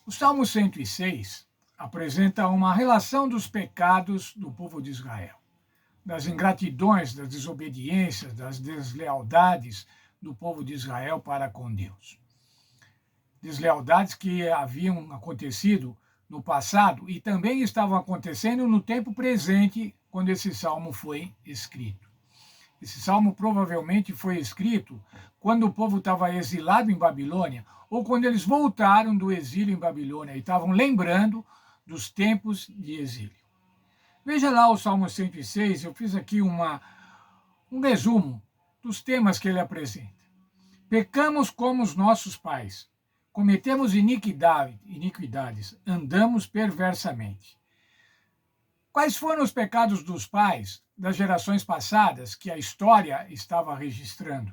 O Salmo 106 apresenta uma relação dos pecados do povo de Israel, das ingratidões, das desobediências, das deslealdades do povo de Israel para com Deus. Deslealdades que haviam acontecido no passado e também estavam acontecendo no tempo presente, quando esse salmo foi escrito. Esse salmo provavelmente foi escrito quando o povo estava exilado em Babilônia ou quando eles voltaram do exílio em Babilônia e estavam lembrando dos tempos de exílio. Veja lá o Salmo 106, eu fiz aqui um resumo dos temas que ele apresenta. Pecamos como os nossos pais, cometemos iniquidades, andamos perversamente. Quais foram os pecados dos pais das gerações passadas que a história estava registrando?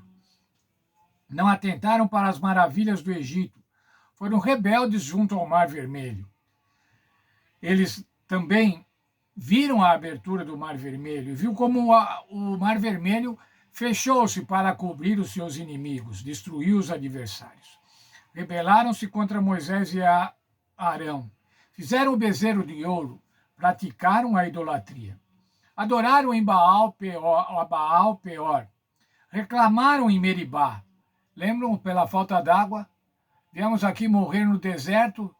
Não atentaram para as maravilhas do Egito, foram rebeldes junto ao Mar Vermelho. Eles também viram a abertura do Mar Vermelho e viu como o Mar Vermelho fechou-se para cobrir os seus inimigos, destruiu os adversários. Rebelaram-se contra Moisés e Arão, fizeram o bezerro de ouro, praticaram a idolatria. Adoraram em Baal Peor, reclamaram em Meribá. Lembram pela falta d'água? Viemos aqui morrer no deserto.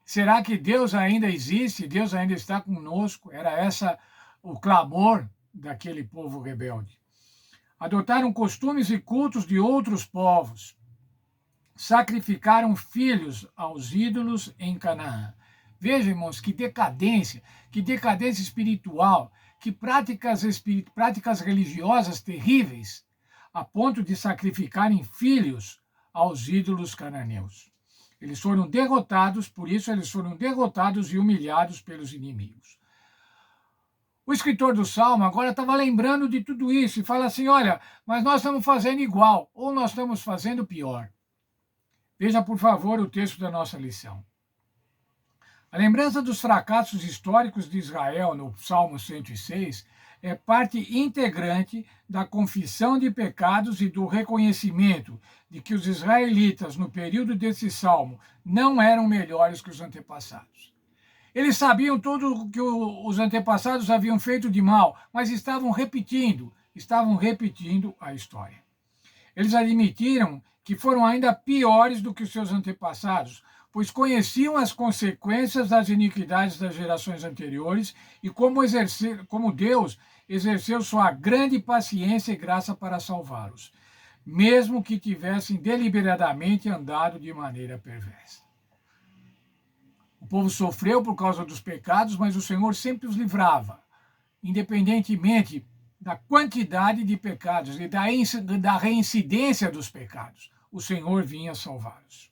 Será que Deus ainda existe? Deus ainda está conosco? Era essa o clamor daquele povo rebelde. Adotaram costumes e cultos de outros povos. Sacrificaram filhos aos ídolos em Canaã. Vejam, irmãos, que decadência espiritual, que práticas religiosas terríveis, a ponto de sacrificarem filhos aos ídolos cananeus. Eles foram derrotados, por isso eles foram derrotados e humilhados pelos inimigos. O escritor do Salmo agora estava lembrando de tudo isso e fala assim, olha, mas nós estamos fazendo igual, ou nós estamos fazendo pior. Veja, por favor, o texto da nossa lição. A lembrança dos fracassos históricos de Israel no Salmo 106 é parte integrante da confissão de pecados e do reconhecimento de que os israelitas, no período desse salmo, não eram melhores que os antepassados. Eles sabiam tudo o que os antepassados haviam feito de mal, mas estavam repetindo a história. Eles admitiram que foram ainda piores do que os seus antepassados, pois conheciam as consequências das iniquidades das gerações anteriores e como Deus exerceu sua grande paciência e graça para salvá-los, mesmo que tivessem deliberadamente andado de maneira perversa. O povo sofreu por causa dos pecados, mas o Senhor sempre os livrava, independentemente da quantidade de pecados e da reincidência dos pecados. O Senhor vinha salvá-los.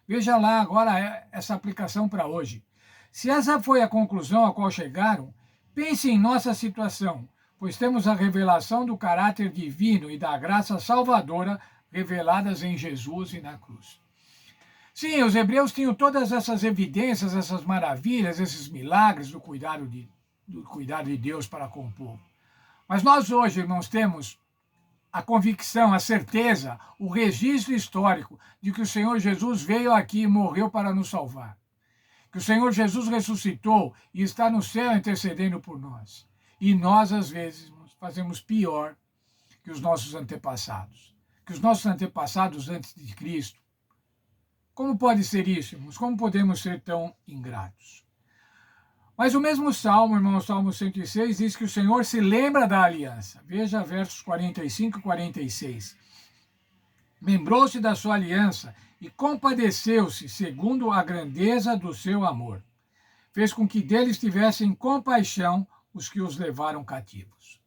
Veja lá agora essa aplicação para hoje. Se essa foi a conclusão a qual chegaram, pense em nossa situação, pois temos a revelação do caráter divino e da graça salvadora reveladas em Jesus e na cruz. Sim, os hebreus tinham todas essas evidências, essas maravilhas, esses milagres do cuidado de Deus para com o povo. Mas nós hoje, irmãos, temos a convicção, a certeza, o registro histórico de que o Senhor Jesus veio aqui e morreu para nos salvar. Que o Senhor Jesus ressuscitou e está no céu intercedendo por nós. E nós, às vezes, fazemos pior que os nossos antepassados. Que os nossos antepassados antes de Cristo. Como pode ser isso, irmãos? Como podemos ser tão ingratos? Mas o mesmo Salmo, irmão, o Salmo 106, diz que o Senhor se lembra da aliança. Veja versos 45 e 46. Lembrou-se da sua aliança e compadeceu-se segundo a grandeza do seu amor. Fez com que deles tivessem compaixão os que os levaram cativos.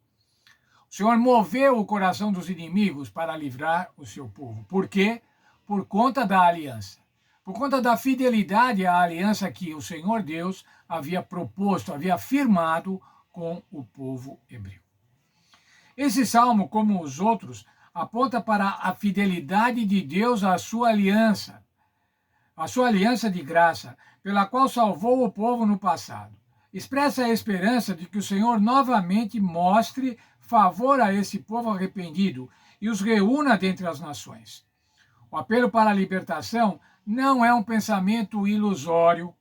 O Senhor moveu o coração dos inimigos para livrar o seu povo. Por quê? Por conta da aliança. Por conta da fidelidade à aliança que o Senhor Deus havia proposto, havia firmado com o povo hebreu. Esse salmo, como os outros, aponta para a fidelidade de Deus à sua aliança de graça, pela qual salvou o povo no passado. Expressa a esperança de que o Senhor novamente mostre favor a esse povo arrependido e os reúna dentre as nações. O apelo para a libertação não é um pensamento ilusório,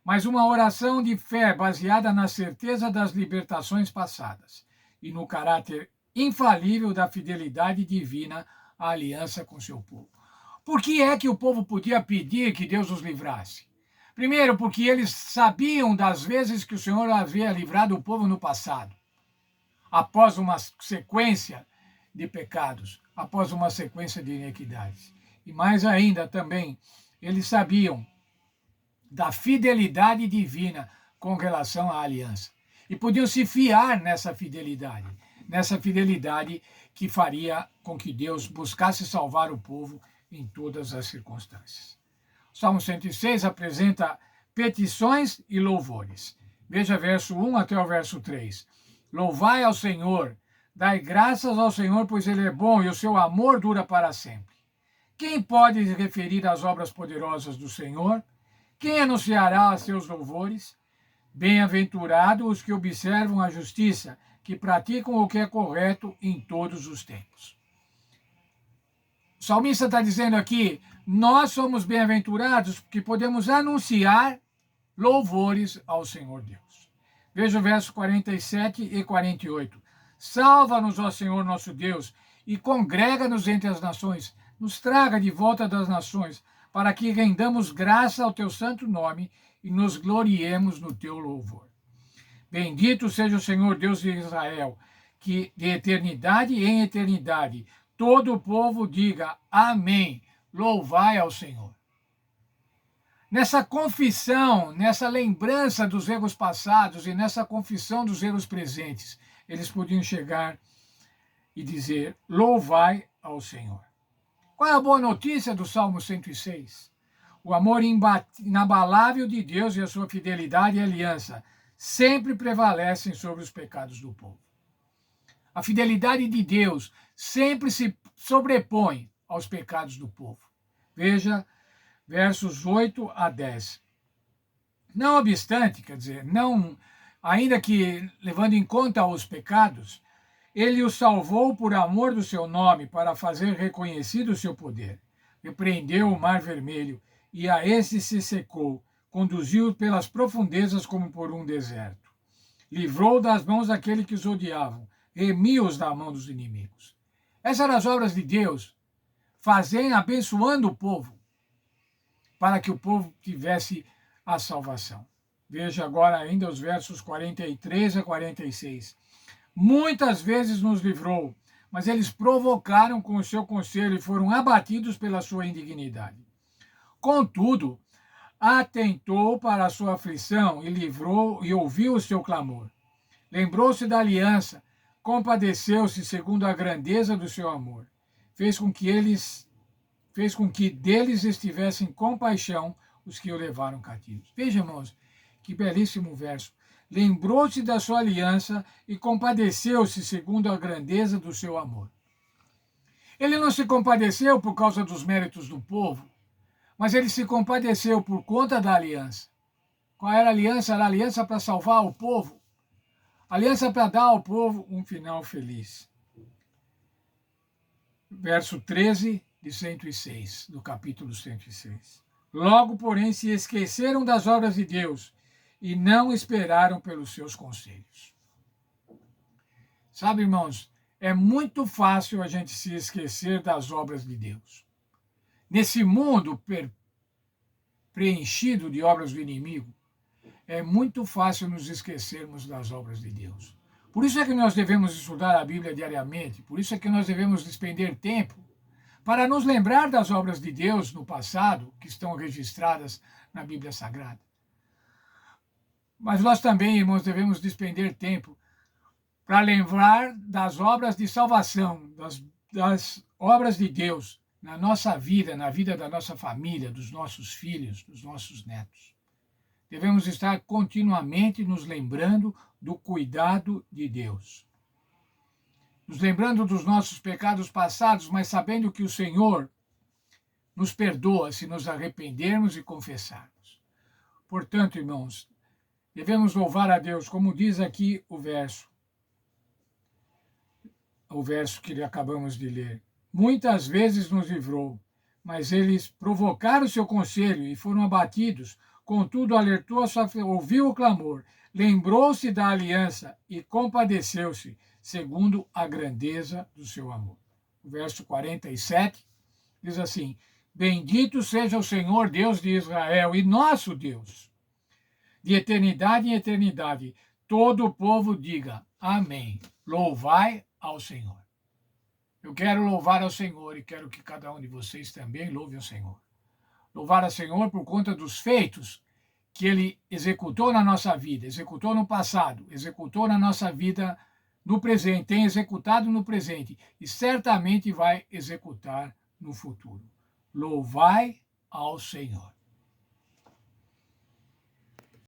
mas uma oração de fé baseada na certeza das libertações passadas e no caráter infalível da fidelidade divina à aliança com seu povo. Por que é que o povo podia pedir que Deus os livrasse? Primeiro, porque eles sabiam das vezes que o Senhor havia livrado o povo no passado, após uma sequência de pecados, após uma sequência de iniquidades. E mais ainda também, eles sabiam da fidelidade divina com relação à aliança. E podiam se fiar nessa fidelidade que faria com que Deus buscasse salvar o povo em todas as circunstâncias. O Salmo 106 apresenta petições e louvores. Veja verso 1 até o verso 3. Louvai ao Senhor, dai graças ao Senhor, pois Ele é bom e o seu amor dura para sempre. Quem pode referir às obras poderosas do Senhor? Quem anunciará a seus louvores? Bem-aventurados os que observam a justiça, que praticam o que é correto em todos os tempos. O salmista está dizendo aqui, nós somos bem-aventurados porque podemos anunciar louvores ao Senhor Deus. Veja o verso 47 e 48. Salva-nos, ó Senhor nosso Deus, e congrega-nos entre as nações. Nos traga de volta das nações, para que rendamos graça ao teu santo nome e nos gloriemos no teu louvor. Bendito seja o Senhor Deus de Israel, que de eternidade em eternidade todo o povo diga amém, louvai ao Senhor. Nessa confissão, nessa lembrança dos erros passados e nessa confissão dos erros presentes, eles podiam chegar e dizer, louvai ao Senhor. Qual é a boa notícia do Salmo 106? O amor inabalável de Deus e a sua fidelidade e aliança sempre prevalecem sobre os pecados do povo. A fidelidade de Deus sempre se sobrepõe aos pecados do povo. Veja versos 8 a 10. Não obstante, quer dizer, ainda que levando em conta os pecados, ele os salvou por amor do seu nome, para fazer reconhecido o seu poder. Repreendeu o mar vermelho, e a esse se secou, conduziu pelas profundezas como por um deserto. Livrou das mãos daquele que os odiavam, remiu-os da mão dos inimigos. Essas eram as obras de Deus, abençoando o povo, para que o povo tivesse a salvação. Veja agora ainda os versos 43 a 46. Muitas vezes nos livrou, mas eles provocaram com o seu conselho e foram abatidos pela sua indignidade. Contudo, atentou para a sua aflição e livrou e ouviu o seu clamor. Lembrou-se da aliança, compadeceu-se segundo a grandeza do seu amor. Fez com que deles estivessem compaixão os que o levaram cativos. Veja, irmãos, que belíssimo verso. Lembrou-se da sua aliança e compadeceu-se segundo a grandeza do seu amor. Ele não se compadeceu por causa dos méritos do povo, mas ele se compadeceu por conta da aliança. Qual era a aliança? Era a aliança para salvar o povo. Aliança para dar ao povo um final feliz. Verso 13 de 106, do capítulo 106. Logo, porém, se esqueceram das obras de Deus e não esperaram pelos seus conselhos. Sabe, irmãos, é muito fácil a gente se esquecer das obras de Deus. Nesse mundo preenchido de obras do inimigo, é muito fácil nos esquecermos das obras de Deus. Por isso é que nós devemos estudar a Bíblia diariamente, por isso é que nós devemos despender tempo para nos lembrar das obras de Deus no passado, que estão registradas na Bíblia Sagrada. Mas nós também, irmãos, devemos despender tempo para lembrar das obras de salvação, das obras de Deus na nossa vida, na vida da nossa família, dos nossos filhos, dos nossos netos. Devemos estar continuamente nos lembrando do cuidado de Deus. Nos lembrando dos nossos pecados passados, mas sabendo que o Senhor nos perdoa se nos arrependermos e confessarmos. Portanto, irmãos, devemos louvar a Deus, como diz aqui o verso que acabamos de ler. Muitas vezes nos livrou, mas eles provocaram seu conselho e foram abatidos. Contudo, alertou a sua, ouviu o clamor, lembrou-se da aliança e compadeceu-se, segundo a grandeza do seu amor. O verso 47 diz assim: Bendito seja o Senhor, Deus de Israel e nosso Deus, de eternidade em eternidade. Todo o povo diga amém. Louvai ao Senhor. Eu quero louvar ao Senhor e quero que cada um de vocês também louve ao Senhor. Louvar ao Senhor por conta dos feitos que Ele executou na nossa vida, executou no passado, executou na nossa vida no presente, tem executado no presente e certamente vai executar no futuro. Louvai ao Senhor.